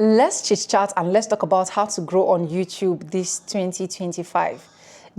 Let's chit chat and let's talk about how to grow on YouTube this 2025.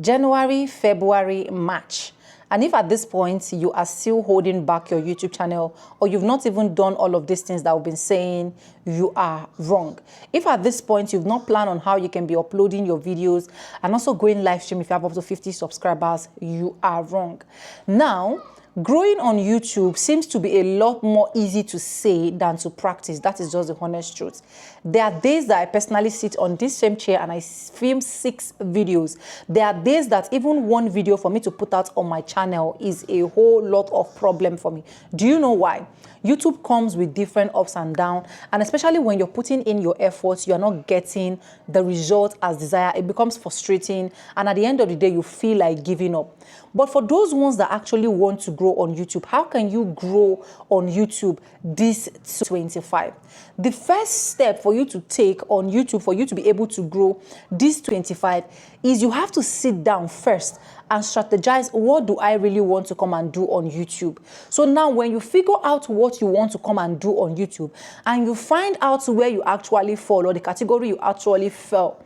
January, February, March. And if at this point you are still holding back your YouTube channel or you've not even done all of these things that I've been saying, you are wrong. If at this point you've not planned on how you can be uploading your videos and also going live stream if you have up to 50 subscribers, you are wrong. Now, growing on YouTube seems to be a lot more easy to say than to practice. That is just the honest truth. There are days that I personally sit on this same chair and I film 6 videos. There are days that even one video for me to put out on my channel is a whole lot of problem for me. Do you know why? YouTube comes with different ups and downs, and especially when you're putting in your efforts, you're not getting the result as desired. It becomes frustrating, and at the end of the day, you feel like giving up. But for those ones that actually want to grow on YouTube, how can you grow on YouTube this 25? The first step for you to take on YouTube, for you to be able to grow this 25, is you have to sit down first and strategize, what do I really want to come and do on YouTube? So now when you figure out what you want to come and do on YouTube and you find out where you actually fall or the category you actually fall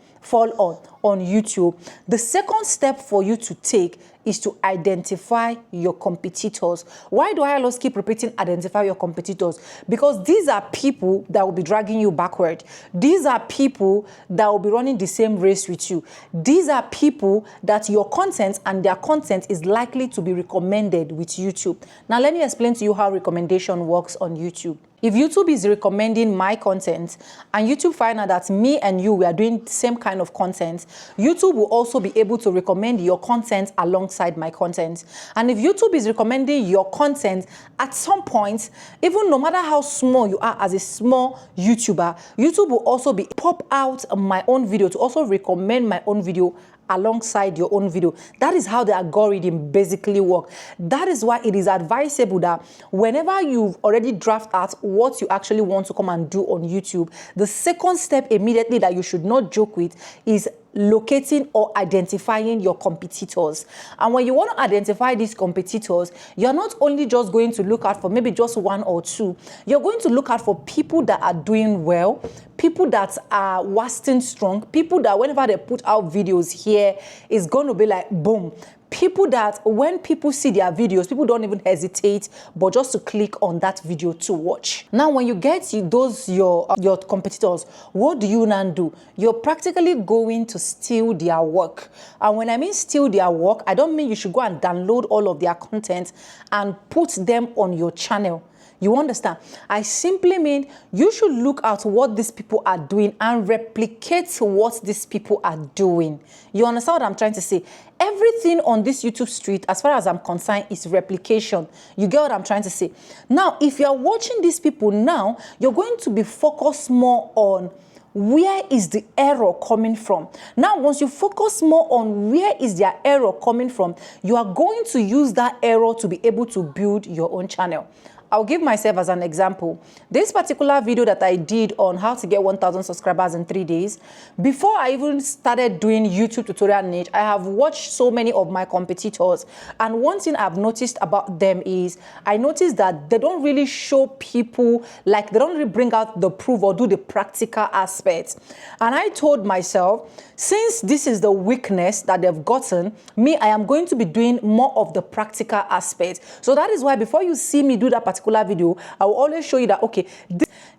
on YouTube, the second step for you to take is to identify your competitors. Why do I always keep repeating identify your competitors? Because these are people that will be dragging you backward. These are people that will be running the same race with you. These are people that your content and their content is likely to be recommended with YouTube. Now, let me explain to you how recommendation works on YouTube. If YouTube is recommending my content and YouTube find out that me and you, we are doing the same kind of content, YouTube will also be able to recommend your content alongside my content. And if YouTube is recommending your content, at some point, even no matter how small you are as a small YouTuber, YouTube will also be pop out my own video to also recommend my own video alongside your own video. That is how the algorithm basically works. That is why it is advisable that whenever you've already draft out what you actually want to come and do on YouTube, the second step immediately that you should not joke with is locating or identifying your competitors. And when you want to identify these competitors, you're not only just going to look out for maybe just 1 or 2, you're going to look out for people that are doing well, people that are lasting strong, people that whenever they put out videos here, it's going to be like boom. People that when people see their videos, people don't even hesitate but just to click on that video to watch. Now, when you get those your competitors, what do you now do? You're practically going to steal their work. And when I mean steal their work, I don't mean you should go and download all of their content and put them on your channel. You understand? I simply mean you should look at what these people are doing and replicate what these people are doing. You understand what I'm trying to say? Everything on this YouTube street, as far as I'm concerned, is replication. You get what I'm trying to say? Now, if you're watching these people now, you're going to be focused more on where is the error coming from. Now, once you focus more on where is their error coming from, you are going to use that error to be able to build your own channel. I'll give myself as an example. This particular video that I did on how to get 1,000 subscribers in 3 days, before I even started doing YouTube tutorial niche, I have watched so many of my competitors. And one thing I've noticed about them is I noticed that they don't really show people, like they don't really bring out the proof or do the practical aspects. And I told myself, since this is the weakness that they've gotten, I am going to be doing more of the practical aspects. So that is why before you see me do that particular video, I will always show you that, okay,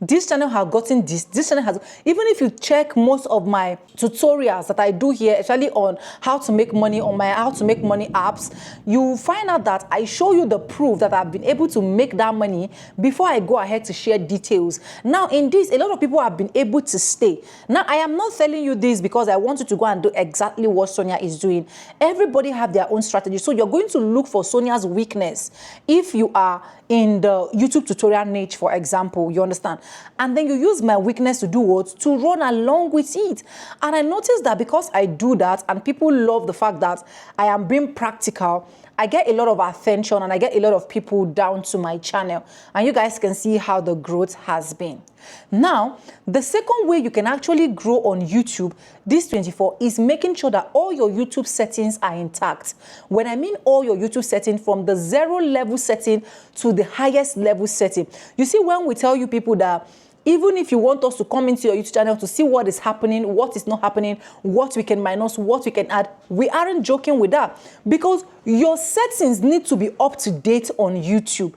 this channel has gotten this channel has, even if you check most of my tutorials that I do here, especially on how to make money on my how to make money apps, you will find out that I show you the proof that I've been able to make that money before I go ahead to share details. Now, in this, a lot of people have been able to stay. Now, I am not telling you this because I want you to go and do exactly what Sonia is doing. Everybody have their own strategy. So you're going to look for Sonia's weakness if you are in the YouTube tutorial niche, for example, you understand? And then you use my weakness to do what? To run along with it. And I noticed that because I do that and people love the fact that I am being practical, I get a lot of attention and I get a lot of people down to my channel. And you guys can see how the growth has been. Now, the second way you can actually grow on YouTube this 24 is making sure that all your YouTube settings are intact. When I mean all your YouTube settings, from the 0 level setting to the highest level setting. You see, when we tell you people that Even if you want us to come into your YouTube channel to see what is happening, what is not happening, what we can minus, what we can add, we aren't joking with that, because your settings need to be up to date on YouTube.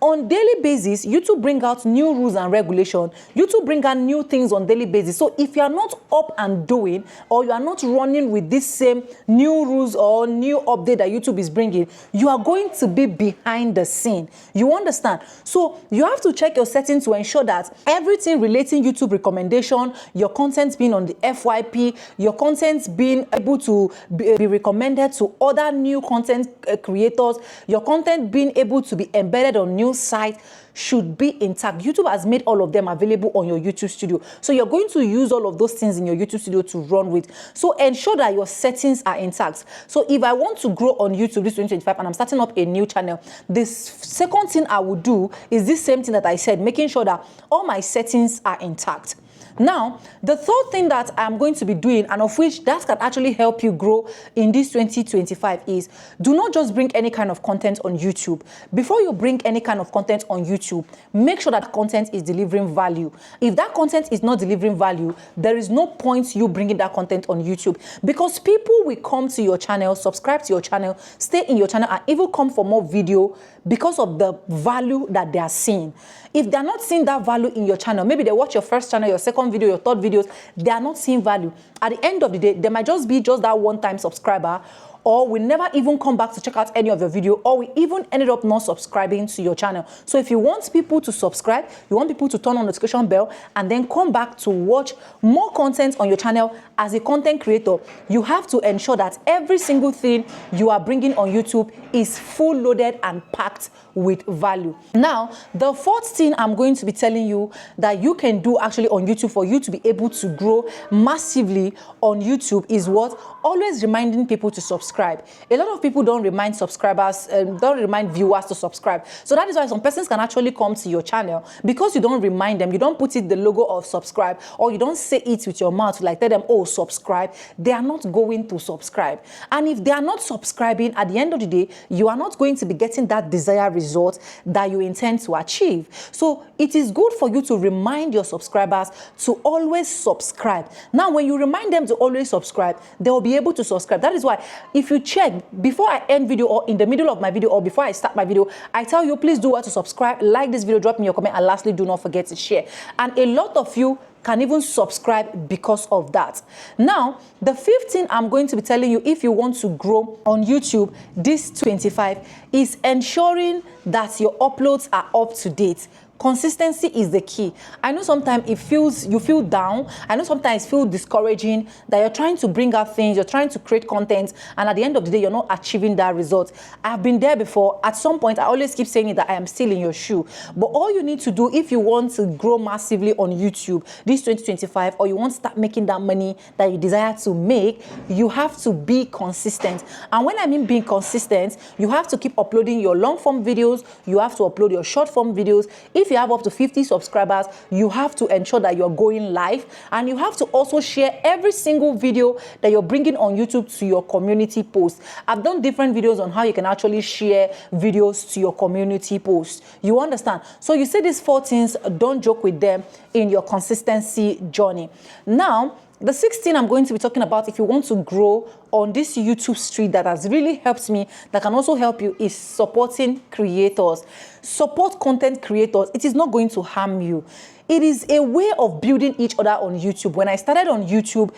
On daily basis, YouTube bring out new rules and regulation. YouTube bring out new things on daily basis. So if you are not up and doing, or you are not running with this same new rules or new update that YouTube is bringing, you are going to be behind the scene. You understand? So you have to check your settings to ensure that everything relating YouTube recommendation, your content being on the FYP, your content being able to be recommended to other new content creators, your content being able to be embedded on new site should be intact. YouTube has made all of them available on your YouTube studio. So you're going to use all of those things in your YouTube studio to run with. So ensure that your settings are intact. So if I want to grow on YouTube this 2025 and I'm starting up a new channel, this second thing I would do is this same thing that I said, making sure that all my settings are intact. Now, the third thing that I'm going to be doing, and of which that can actually help you grow in this 2025, is do not just bring any kind of content on YouTube. Before you bring any kind of content on YouTube, make sure that content is delivering value. If that content is not delivering value, there is no point you bringing that content on YouTube, because people will come to your channel, subscribe to your channel, stay in your channel, and even come for more video because of the value that they are seeing. If they're not seeing that value in your channel, maybe they watch your first channel, your second video, your third videos, they are not seeing value. At the end of the day, they might just be just that one-time subscriber, or we never even come back to check out any of your video, or we even ended up not subscribing to your channel. So if you want people to subscribe, you want people to turn on the notification bell and then come back to watch more content on your channel as a content creator, you have to ensure that every single thing you are bringing on YouTube is full loaded and packed with value. Now, the fourth thing I'm going to be telling you that you can do actually on YouTube for you to be able to grow massively on YouTube is what? Always reminding people to subscribe. A lot of people don't remind subscribers, don't remind viewers to subscribe. So that is why some persons can actually come to your channel, because you don't remind them, you don't put it the logo of subscribe, or you don't say it with your mouth, like tell them, oh, subscribe. They are not going to subscribe. And if they are not subscribing, at the end of the day, you are not going to be getting that desired result that you intend to achieve. So it is good for you to remind your subscribers to always subscribe. Now, when you remind them to always subscribe, they will be able to subscribe. That is why if you check before I end video, or in the middle of my video, or before I start my video, I tell you, please do what to subscribe, like this video, drop me your comment, and lastly, do not forget to share. And a lot of you can even subscribe because of that. Now, the fifth thing I'm going to be telling you if you want to grow on YouTube this 25 is ensuring that your uploads are up to date. Consistency is the key. I know sometimes you feel down. I know sometimes it feels discouraging that you're trying to bring out things, you're trying to create content, and at the end of the day, you're not achieving that result. I've been there before. At some point, I always keep saying it, that I am still in your shoe. But all you need to do if you want to grow massively on YouTube this 2025, or you want to start making that money that you desire to make, you have to be consistent. And when I mean being consistent, you have to keep uploading your long form videos, you have to upload your short form videos. If you have up to 50 subscribers, you have to ensure that you're going live, and you have to also share every single video that you're bringing on YouTube to your community post. I've done different videos on how you can actually share videos to your community post. You understand? So you say these 4 things, don't joke with them in your consistency journey. Now, the 6th thing I'm going to be talking about if you want to grow on this YouTube street that has really helped me, that can also help you, is supporting creators. Support content creators. It is not going to harm you. It is a way of building each other on YouTube. When I started on YouTube,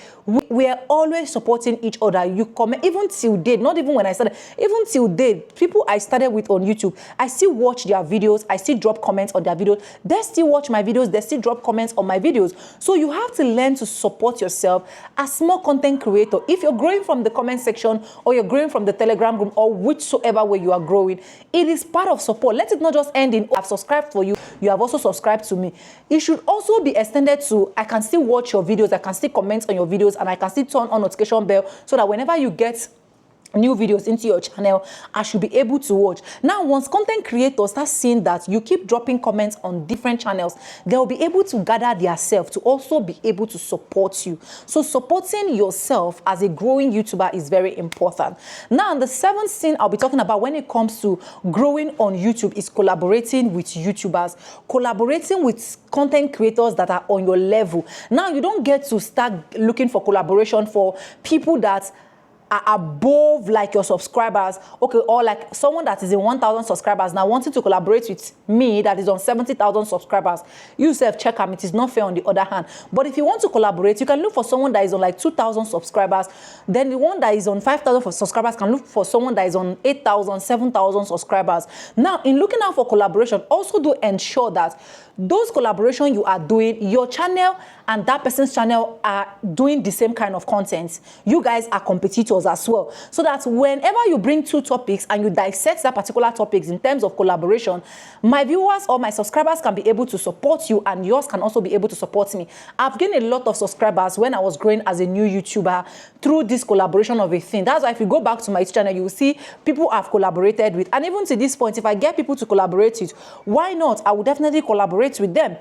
we are always supporting each other. You comment, even till date, not even when I started, even till date, people I started with on YouTube, I still watch their videos, I still drop comments on their videos, they still watch my videos, they still drop comments on my videos. So you have to learn to support yourself as small content creator. If you're growing from the comment section, or you're growing from the Telegram group, or whichsoever way you are growing, it is part of support. Let it not just end in, I've subscribed for you, you have also subscribed to me. It should also be extended to, I can still watch your videos, I can still comment on your videos, and I can still turn on notification bell so that whenever you get new videos into your channel, I should be able to watch. Now, once content creators start seeing that you keep dropping comments on different channels, they'll be able to gather themselves to also be able to support you. So supporting yourself as a growing YouTuber is very important. Now, the seventh thing I'll be talking about when it comes to growing on YouTube is collaborating with YouTubers, collaborating with content creators that are on your level. Now, you don't get to start looking for collaboration for people that are above like your subscribers, okay, or like someone that is in 1,000 subscribers now wanting to collaborate with me that is on 70,000 subscribers. You self check them, it is not fair on the other hand. But if you want to collaborate, you can look for someone that is on like 2,000 subscribers. Then the one that is on 5,000 subscribers can look for someone that is on 8,000, 7,000 subscribers. Now, in looking out for collaboration, also do ensure that those collaboration you are doing, your channel and that person's channel are doing the same kind of content. You guys are competitors as well. So that whenever you bring two topics and you dissect that particular topics in terms of collaboration, my viewers or my subscribers can be able to support you and yours can also be able to support me. I've gained a lot of subscribers when I was growing as a new YouTuber through this collaboration of a thing. That's why if you go back to my channel, you will see people I've collaborated with. And even to this point, if I get people to collaborate with, why not? I will definitely collaborate with them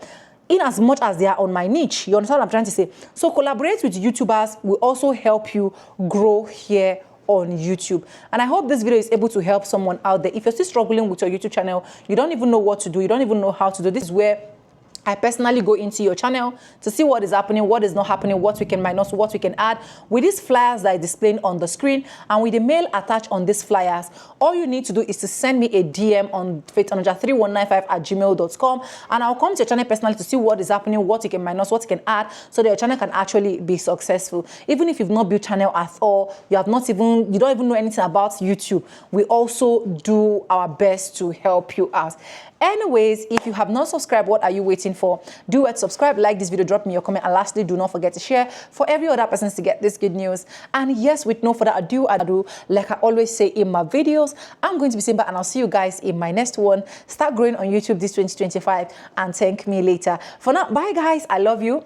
in as much as they are on my niche. You understand what I'm trying to say? So collaborate with YouTubers will also help you grow here on YouTube. And I hope this video is able to help someone out there. If you're still struggling with your YouTube channel, you don't even know what to do, you don't even know how to do, this is where I personally go into your channel to see what is happening, what is not happening, what we can minus, what we can add with these flyers that are displaying on the screen and with the mail attached on these flyers. All you need to do is to send me a DM on faithonanja3195@gmail.com and I'll come to your channel personally to see what is happening, what you can minus, what you can add so that your channel can actually be successful. Even if you've not built channel at all, you don't even know anything about YouTube, we also do our best to help you out. Anyways, if you have not subscribed, what are you waiting for? Do it, subscribe, like this video, drop me your comment, and lastly, do not forget to share for every other person to get this good news. And yes, with no further ado, like I always say in my videos, I'm going to be Simba and I'll see you guys in my next one. Start growing on YouTube this 2025 and thank me later. For now, bye guys, I love you.